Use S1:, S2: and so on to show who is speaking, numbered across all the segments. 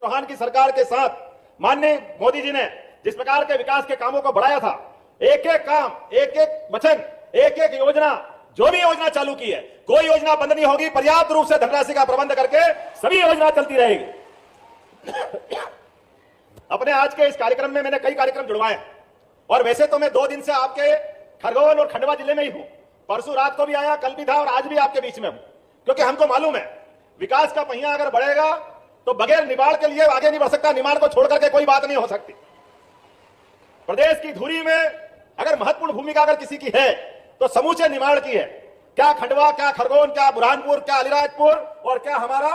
S1: चौहान की सरकार के साथ माननीय मोदी जी ने जिस प्रकार के विकास के कामों को बढ़ाया था, एक एक काम, एक एक वचन, एक एक योजना, जो भी योजना चालू की है, कोई योजना बंद नहीं होगी। पर्याप्त रूप से धनराशि का प्रबंध करके सभी योजना चलती रहेगी। अपने आज के इस कार्यक्रम में मैंने कई कार्यक्रम जुड़वाए और वैसे तो मैं 2 दिन से आपके खरगोन और खंडवा जिले में ही हूं। परसों रात को भी आया, कल भी था और आज भी आपके बीच में हूं, क्योंकि हमको मालूम है विकास का पहिया अगर बढ़ेगा तो बगैर निमाड़ के लिए आगे नहीं बढ़ सकता। निमाड़ को छोड़ करके कोई बात नहीं हो सकती। प्रदेश की धुरी में अगर महत्वपूर्ण भूमिका अगर किसी की है तो समूचे निमाड़ की है। क्या खंडवा, क्या खरगोन, क्या बुरहानपुर, क्या अलीराजपुर और क्या हमारा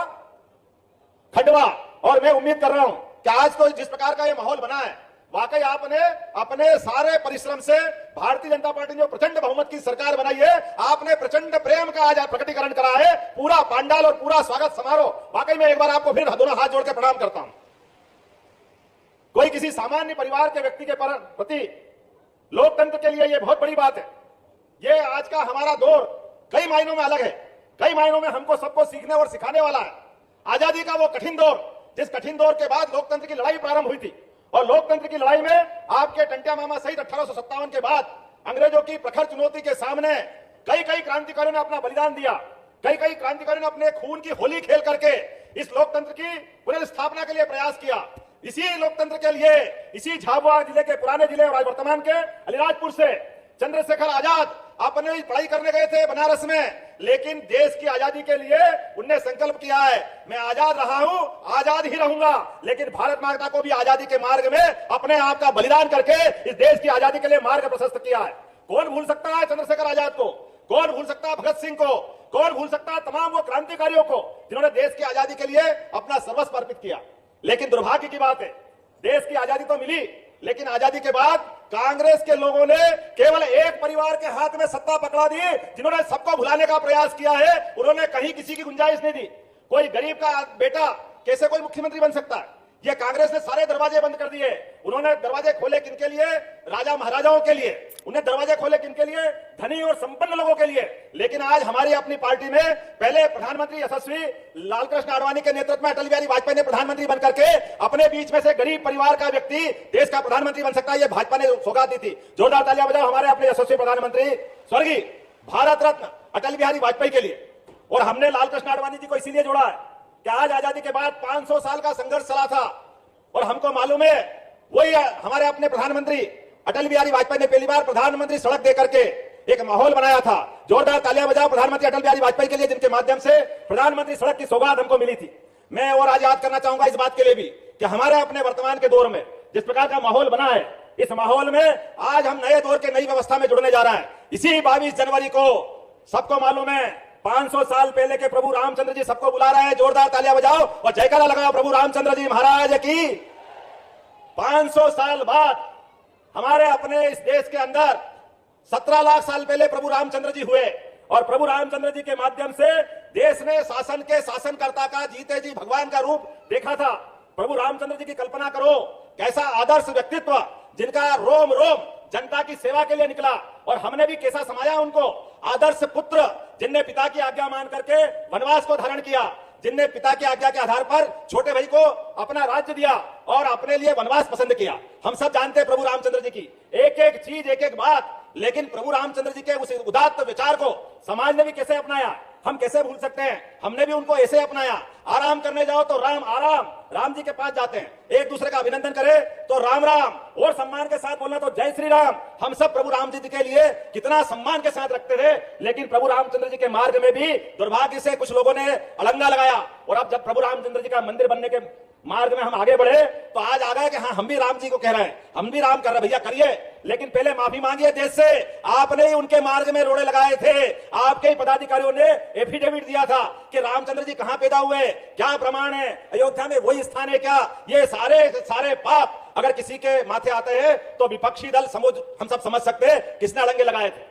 S1: खंडवा। और मैं उम्मीद कर रहा हूं कि आज तो जिस प्रकार का ये माहौल बना है, वाकई आपने अपने सारे परिश्रम से भारतीय जनता पार्टी ने जो प्रचंड बहुमत की सरकार बनाई है, आपने प्रचंड प्रेम का आज प्रकटीकरण करा है। पूरा पांडाल और पूरा स्वागत समारोह, वाकई में एक बार आपको फिर दोनों हाथ जोड़ के प्रणाम करता हूं। कोई किसी सामान्य परिवार के व्यक्ति के प्रति लोकतंत्र के लिए यह बहुत बड़ी बात है। ये आज का हमारा दौर कई मायनों में अलग है, कई मायनों में हमको सबको सीखने और सिखाने वाला है। आजादी का वो कठिन दौर, जिस कठिन दौर के बाद लोकतंत्र की लड़ाई प्रारंभ हुई थी और लोकतंत्र की लड़ाई में आपके टंट्या मामा सहित 1857 के बाद अंग्रेजों की प्रखर चुनौती के सामने कई कई क्रांतिकारियों ने अपना बलिदान दिया। कई कई क्रांतिकारियों ने अपने खून की होली खेल करके इस लोकतंत्र की पुनर्स्थापना के लिए प्रयास किया। इसी लोकतंत्र के लिए इसी झाबुआ जिले के पुराने जिले और वर्तमान के अलीराजपुर से चंद्रशेखर आजाद अपने पढ़ाई करने गए थे बनारस में, लेकिन देश की आजादी के लिए उनने संकल्प किया है, मैं आजाद रहा हूं, आजाद ही रहूंगा, लेकिन भारत माता को भी आजादी के मार्ग में अपने आप का बलिदान करके इस देश की आजादी के लिए मार्ग प्रशस्त किया है। कौन भूल सकता है चंद्रशेखर आजाद को? कौन भूल सकता है भगत सिंह को? कौन भूल सकता है तमाम वो क्रांतिकारियों को जिन्होंने देश की आजादी के लिए अपना सर्वस्व अर्पित किया? लेकिन दुर्भाग्य की बात है, देश की आजादी तो मिली, लेकिन आजादी के बाद कांग्रेस के लोगों ने केवल एक परिवार के हाथ में सत्ता पकड़ा दी, जिन्होंने सबको भुलाने का प्रयास किया है। उन्होंने कहीं किसी की गुंजाइश नहीं दी। कोई गरीब का बेटा कैसे कोई मुख्यमंत्री बन सकता है? ये कांग्रेस ने सारे दरवाजे बंद कर दिए। उन्होंने दरवाजे खोले किनके लिए? राजा महाराजाओं के लिए। उन्हें दरवाजे खोले किनके लिए? धनी और संपन्न लोगों के लिए। लेकिन आज हमारी अपनी पार्टी में पहले प्रधानमंत्री यशस्वी लालकृष्ण आडवाणी के नेतृत्व में अटल बिहारी वाजपेयी ने प्रधानमंत्री बनकर के अपने बीच में से गरीब परिवार का व्यक्ति देश का प्रधानमंत्री बन सकता है, ये भाजपा ने सौगात दी थी। जोरदार तालियां बजाओ हमारे अपने यशस्वी प्रधानमंत्री स्वर्गीय भारत रत्न अटल बिहारी वाजपेयी के लिए। और हमने लालकृष्ण आडवाणी जी को इसीलिए जोड़ा है कि आज आजादी के बाद 500 साल का संघर्ष चला था और हमको मालूम है वही हमारे अपने प्रधानमंत्री अटल बिहारी वाजपेयी ने पहली बार प्रधानमंत्री सड़क देकर के एक माहौल बनाया था। जोरदार तालियां बजाओ प्रधानमंत्री अटल बिहारी वाजपेयी के लिए, जिनके माध्यम से प्रधानमंत्री सड़क की सौगात हमको मिली थी। मैं और आज याद करना चाहूंगा इस बात के लिए भी कि हमारे अपने वर्तमान के दौर में जिस प्रकार का माहौल बना है, इस माहौल में आज हम नए दौर के नई व्यवस्था में जुड़ने जा रहा है। इसी 22 जनवरी को सबको मालूम है 500 साल पहले के प्रभु रामचंद्र जी सबको बुला रहे हैं। जोरदार तालियां बजाओ और जयकारा लगाओ प्रभु रामचंद्र जी महाराज की। 500 साल बाद हमारे अपने इस देश के अंदर 17 लाख साल पहले प्रभु रामचंद्र जी हुए और प्रभु रामचंद्र जी के माध्यम से देश ने शासन के शासनकर्ता का जीते जी भगवान का रूप देखा था। प्रभु रामचंद्र जी की कल्पना करो, कैसा आदर्श व्यक्तित्व, जिनका रोम रोम जनता की सेवा के लिए निकला और हमने भी कैसा समाया उनको। आदर्श पुत्र जिनने पिता की आज्ञा मान करके वनवास को धारण किया, जिनने पिता की आज्ञा के आधार पर छोटे भाई को अपना राज्य दिया और अपने लिए वनवास पसंद किया। हम सब जानते हैं प्रभु रामचंद्र जी की एक एक चीज, एक एक बात, लेकिन प्रभु रामचंद्र जी के उस उदात्त विचार को समाज ने भी कैसे अपनाया, हम कैसे भूल सकते हैं? हमने भी उनको ऐसे अपनाया। आराम करने जाओ तो राम आराम, राम जी के पास जाते हैं। एक दूसरे का अभिनंदन करें तो राम राम, और सम्मान के साथ बोलना तो जय श्री राम। हम सब प्रभु राम जी के लिए कितना सम्मान के साथ रखते थे, लेकिन प्रभु रामचंद्र जी के मार्ग में भी दुर्भाग्य से कुछ लोगों ने अड़ंगा लगाया। और अब जब प्रभु रामचंद्र जी का मंदिर बनने के मार्ग में हम आगे बढ़े तो आज आ गए कि हाँ हम भी राम जी को कह रहे हैं, हम भी राम कर रहे, भैया करिए, लेकिन पहले माफी मांगिए देश से। आपने ही उनके मार्ग में रोड़े लगाए थे। आपके ही पदाधिकारियों ने एफिडेविट दिया था कि रामचंद्र जी कहां पैदा हुए, क्या प्रमाण है, अयोध्या में वही स्थान है क्या? ये सारे पाप अगर किसी के माथे आते हैं तो विपक्षी दल हम सब समझ सकते हैं किसने अड़ंगे लगाए थे।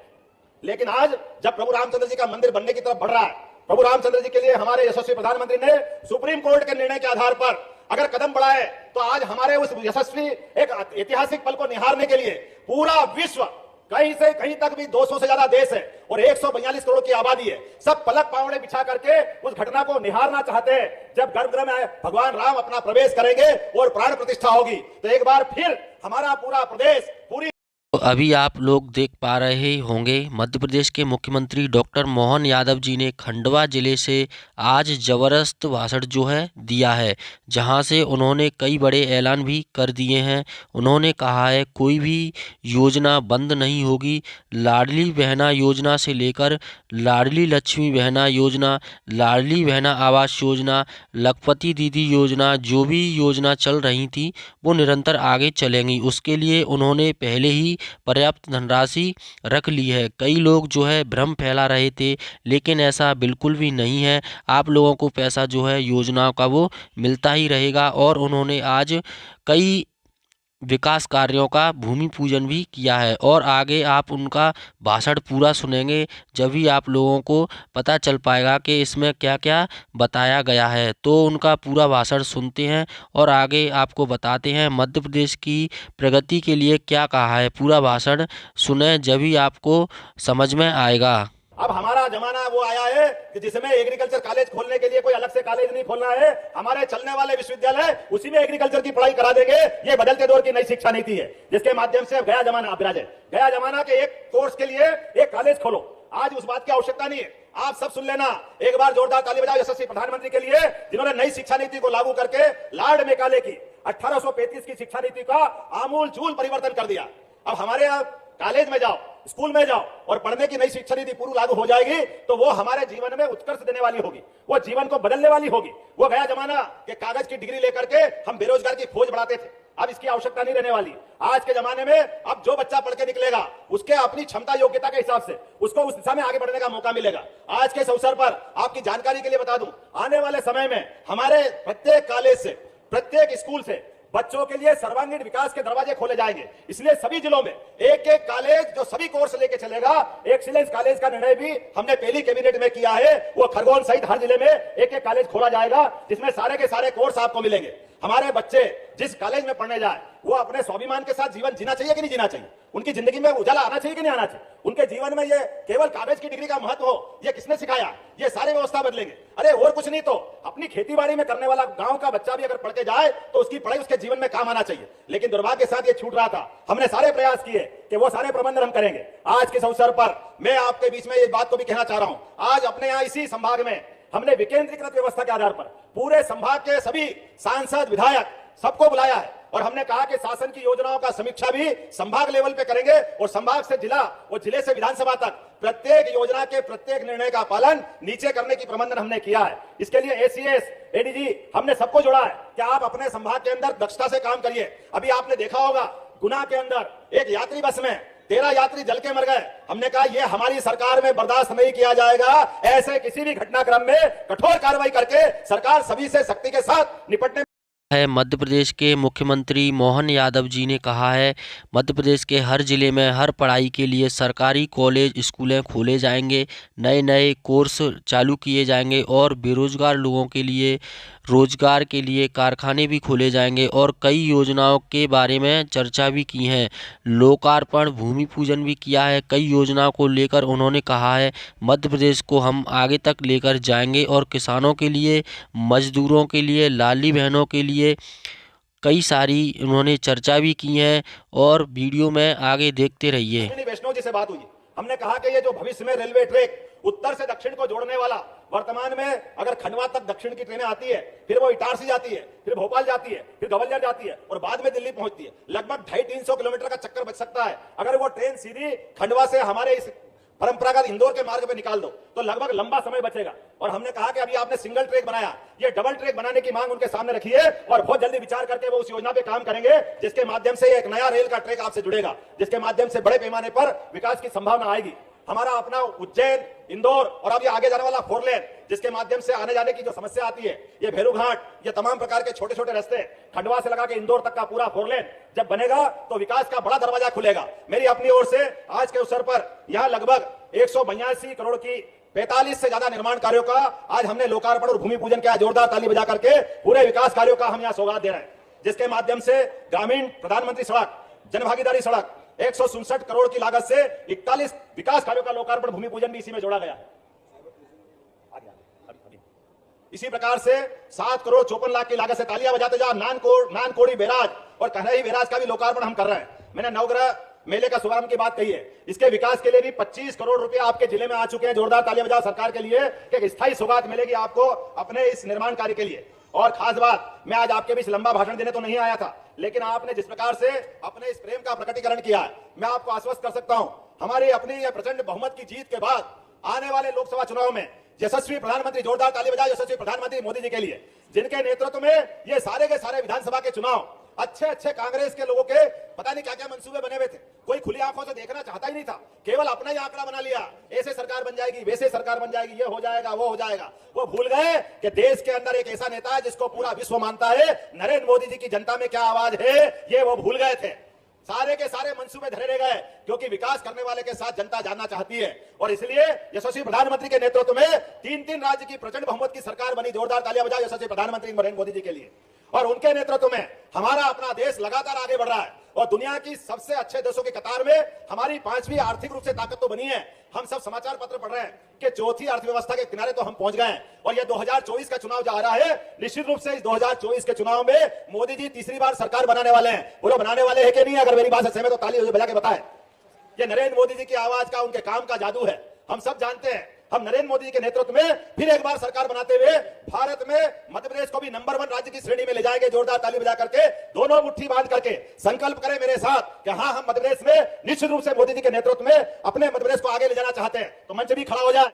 S1: लेकिन आज जब प्रभु रामचंद्र जी का मंदिर बनने की तरफ बढ़ रहा है, प्रभु रामचंद्र जी के लिए हमारे यशस्वी प्रधानमंत्री ने सुप्रीम कोर्ट के निर्णय के आधार पर अगर कदम बढ़ाए तो आज हमारे उस यशस्वी एक ऐतिहासिक पल को निहारने के लिए पूरा विश्व कहीं से कहीं तक भी 200 से ज्यादा देश है और 142 करोड़ की आबादी है। सब पलक पावड़े बिछा करके उस घटना को निहारना चाहते हैं जब गर्भगृह में भगवान राम अपना प्रवेश करेंगे और प्राण प्रतिष्ठा होगी। तो एक बार फिर हमारा पूरा प्रदेश पूरी
S2: तो अभी आप लोग देख पा रहे होंगे मध्य प्रदेश के मुख्यमंत्री डॉक्टर मोहन यादव जी ने खंडवा जिले से आज ज़बरदस्त भाषण जो है दिया है, जहां से उन्होंने कई बड़े ऐलान भी कर दिए हैं। उन्होंने कहा है कोई भी योजना बंद नहीं होगी। लाडली बहना योजना से लेकर लाडली लक्ष्मी बहना योजना, लाडली बहना आवास योजना, लखपति दीदी योजना, जो भी योजना चल रही थी वो निरंतर आगे चलेंगी। उसके लिए उन्होंने पहले ही पर्याप्त धनराशि रख ली है। कई लोग जो है भ्रम फैला रहे थे, लेकिन ऐसा बिल्कुल भी नहीं है। आप लोगों को पैसा जो है योजनाओं का वो मिलता ही रहेगा। और उन्होंने आज कई विकास कार्यों का भूमि पूजन भी किया है और आगे आप उनका भाषण पूरा सुनेंगे, जब भी आप लोगों को पता चल पाएगा कि इसमें क्या क्या बताया गया है। तो उनका पूरा भाषण सुनते हैं और आगे आपको बताते हैं मध्य प्रदेश की प्रगति के लिए क्या कहा है। पूरा भाषण सुने, जब भी आपको समझ में आएगा।
S1: अब हमारा जमाना वो आया है कि जिसमें एग्रीकल्चर कॉलेज खोलने के लिए कोई अलग से कॉलेज नहीं खोलना है। हमारे चलने वाले विश्वविद्यालय उसी में एग्रीकल्चर की पढ़ाई करा देंगे। ये बदलते दौर की नई शिक्षा नीति है, जिसके माध्यम से गया जमाना अब विराजे। गया जमाना के एक कोर्स के लिए एक कॉलेज खोलो, आज उस बात की आवश्यकता नहीं है। आप सब सुन लेना, एक बार जोरदार ताली बजाओ यशस्वी प्रधानमंत्री के लिए, जिन्होंने नई शिक्षा नीति को लागू करके लॉर्ड मेकाले की 1835 की शिक्षा नीति का आमूल चूल परिवर्तन कर दिया। अब हमारे यहाँ कॉलेज में जाओ, स्कूल में जाओ और पढ़ने की नई शिक्षा नीति पूरी लागू हो जाएगी तो वो हमारे जीवन में उत्कर्ष देने वाली होगी, वो जीवन को बदलने वाली होगी। वो गया जमाना के कागज की डिग्री लेकर के हम बेरोजगार की खोज बढ़ाते थे, अब इसकी आवश्यकता नहीं रहने वाली। आज के जमाने में अब जो बच्चा पढ़ के निकलेगा उसके अपनी क्षमता योग्यता के हिसाब से उसको उस दिशा में आगे बढ़ने का मौका मिलेगा। आज के इस अवसर पर आपकी जानकारी के लिए बता दूं, आने वाले समय में हमारे प्रत्येक कॉलेज से, प्रत्येक स्कूल से बच्चों के लिए सर्वांगीण विकास के दरवाजे खोले जाएंगे। इसलिए सभी जिलों में एक एक कॉलेज जो सभी कोर्स लेके चलेगा, एक्सीलेंस कॉलेज का निर्णय भी हमने पहली कैबिनेट में किया है। वो खरगोन सहित हर जिले में एक एक कॉलेज खोला जाएगा, जिसमें सारे के सारे कोर्स आपको मिलेंगे। हमारे बच्चे जिस कॉलेज में पढ़ने जाए वो अपने स्वाभिमान के साथ जीवन जीना चाहिए कि नहीं जीना चाहिए, उनकी जिंदगी में उजाला आना चाहिए कि नहीं आना चाहिए, उनके जीवन में ये केवल कागज की डिग्री का महत्व हो, ये किसने सिखाया, ये सारी व्यवस्था बदलेंगे। अरे और कुछ नहीं तो अपनी खेती बाड़ी में करने वाला गांव का बच्चा भी अगर पढ़ के जाए तो उसकी पढ़ाई उसके जीवन में काम आना चाहिए। लेकिन दुर्भाग्य के साथ ये छूट रहा था। हमने सारे प्रयास किए कि वो सारे प्रबंधन हम करेंगे। आज के इस अवसर पर मैं आपके बीच में ये बात को भी कहना चाह रहा हूं, आज अपने यहाँ इसी संभाग में हमने विकेंद्रीकृत व्यवस्था के आधार पर पूरे संभाग के सभी सांसद, विधायक सबको बुलाया है और हमने कहा कि शासन की योजनाओं का समीक्षा भी संभाग लेवल पे करेंगे और संभाग से जिला और जिले से विधानसभा तक प्रत्येक योजना के प्रत्येक निर्णय का पालन नीचे करने की प्रबंधन हमने किया है। इसके लिए एसीएस, एडीजी हमने सबको जोड़ा है कि आप अपने संभाग के अंदर दक्षता से काम करिए। अभी आपने देखा होगा गुना के अंदर एक यात्री बस में 13 यात्री जल के मर गए। हमने कहा यह हमारी सरकार में बर्दाश्त नहीं किया जाएगा। ऐसे किसी भी घटनाक्रम में कठोर कार्रवाई करके सरकार सभी से सख्ती के साथ निपटने
S2: है। मध्य प्रदेश के मुख्यमंत्री मोहन यादव जी ने कहा है मध्य प्रदेश के हर जिले में हर पढ़ाई के लिए सरकारी कॉलेज, स्कूलें खोले जाएंगे, नए नए कोर्स चालू किए जाएंगे और बेरोजगार लोगों के लिए रोजगार के लिए कारखाने भी खोले जाएंगे और कई योजनाओं के बारे में चर्चा भी की है। लोकार्पण, भूमि पूजन भी किया है। कई योजनाओं को लेकर उन्होंने कहा है मध्य प्रदेश को हम आगे तक लेकर जाएंगे और किसानों के लिए, मजदूरों के लिए, लाडली बहनों के लिए कई सारी उन्होंने चर्चा भी की है और वीडियो में आगे देखते रहिए।
S1: वैष्णव जी से बात हुई, हमने कहा कि ये जो भविष्य में रेलवे ट्रैक उत्तर से दक्षिण को जोड़ने वाला, वर्तमान में अगर खंडवा तक दक्षिण की ट्रेनें आती है, फिर वो इटारसी जाती है, फिर भोपाल जाती है, फिर ग्वालियर जाती है और बाद में दिल्ली पहुंचती है। लगभग 250-300 किलोमीटर का चक्कर बच सकता है अगर वो ट्रेन सीधी खंडवा से हमारे इस परंपरागत इंदौर के मार्ग पे निकाल दो तो लगभग लंबा समय बचेगा। और हमने कहा कि अभी आपने सिंगल ट्रैक बनाया, ये डबल ट्रैक बनाने की मांग उनके सामने रखी है और बहुत जल्दी विचार करके वो उस योजना पे काम करेंगे, जिसके माध्यम से एक नया रेल का ट्रैक आपसे जुड़ेगा, जिसके माध्यम से बड़े पैमाने पर विकास की संभावना आएगी। हमारा अपना उज्जैन, इंदौर और अब ये आगे जाने वाला 4 लेन, जिसके माध्यम से आने जाने की जो समस्या आती है, ये भेरूघाट, ये तमाम प्रकार के छोटे छोटे रास्ते खंडवा से लगा के इंदौर तक का पूरा 4 लेन जब बनेगा तो विकास का बड़ा दरवाजा खुलेगा। मेरी अपनी ओर से आज के अवसर पर यहाँ लगभग 182 करोड़ की 45 से ज्यादा निर्माण कार्यों का आज हमने लोकार्पण और भूमि पूजन किया। जोरदार ताली बजा करके पूरे विकास कार्यों का हम यहाँ सौगात दे रहे हैं, जिसके माध्यम से ग्रामीण प्रधानमंत्री सड़क, जनभागीदारी सड़क, 167 करोड़ की लागत से 41 विकास कार्यों का लोकार्पण भूमि पूजन भी इसी में जोड़ा गया। इसी प्रकार से 7 करोड़ 54 लाख की लागत से, तालियां बजाते जाओ, नानकोड़ी बैराज और कहरई बैराज का भी लोकार्पण हम कर रहे हैं। मैंने नवग्रह मेले का शुभारंभ की बात कही है। इसके विकास के लिए भी 25 करोड़ रुपए आपके जिले में आ चुके हैं। जोरदार तालियां बजाओ सरकार के लिए कि स्थायी सौगात मिलेगी आपको अपने इस निर्माण कार्य के लिए। और खास बात, मैं आज आपके बीच लंबा भाषण देने तो नहीं आया था, लेकिन आपने जिस प्रकार से अपने इस प्रेम का प्रकटीकरण किया है, मैं आपको आश्वस्त कर सकता हूं, हमारी अपनी यह प्रचंड बहुमत की जीत के बाद आने वाले लोकसभा चुनाव में यशस्वी प्रधानमंत्री, जोरदार ताली बजाओ यशस्वी प्रधानमंत्री मोदी जी के लिए, जिनके नेतृत्व में ये सारे के सारे विधानसभा के चुनाव अच्छे कांग्रेस के लोगों के पता नहीं क्या क्या मंसूबे बने हुए थे, कोई खुली आंखों से देखना चाहता ही नहीं था, केवल अपना ही आंकड़ा बना लिया, ऐसे सरकार बन जाएगी, वैसे सरकार बन जाएगी, ये हो जाएगा, वो हो जाएगा। वो भूल गए कि देश के अंदर एक ऐसा नेता है जिसको पूरा विश्व मानता है, नरेंद्र मोदी जी की जनता में क्या आवाज है, ये वो भूल गए थे। सारे के सारे मंसूबे धरे रह गए, क्योंकि विकास करने वाले के साथ जनता जानना चाहती है। और इसलिए यशस्वी प्रधानमंत्री के नेतृत्व में 3 राज्य की प्रचंड बहुमत की सरकार बनी। जोरदार तालियां बजाओ यशस्वी प्रधानमंत्री नरेंद्र मोदी जी के लिए। और उनके नेतृत्व में हमारा अपना देश लगातार आगे बढ़ रहा है और दुनिया की सबसे अच्छे देशों की कतार में हमारी 5वीं आर्थिक रूप से ताकत तो बनी है। हम सब समाचार पत्र पढ़ रहे हैं कि चौथी अर्थव्यवस्था के किनारे तो हम पहुंच गए हैं। और ये 2024 का चुनाव जो आ रहा है, निश्चित रूप से इस 2024 के चुनाव में मोदी जी तीसरी बार सरकार बनाने वाले हैं। वो बनाने वाले हैं कि नहीं? अगर मेरी बात से सहमत तो ताली बजा के बताएं। ये नरेंद्र मोदी जी की आवाज का, उनके काम का जादू है। हम सब जानते हैं, हम नरेंद्र मोदी जी के नेतृत्व में फिर एक बार सरकार बनाते हुए भारत में मध्य प्रदेश को भी नंबर 1 राज्य की श्रेणी में ले जाएंगे। जोरदार ताली बजा करके, दोनों मुट्ठी बांध करके संकल्प करें मेरे साथ कि हाँ, हम मध्य प्रदेश में निश्चित रूप से मोदी जी के नेतृत्व में अपने मध्य प्रदेश को आगे ले जाना चाहते हैं। तो मंच भी खड़ा हो जाए।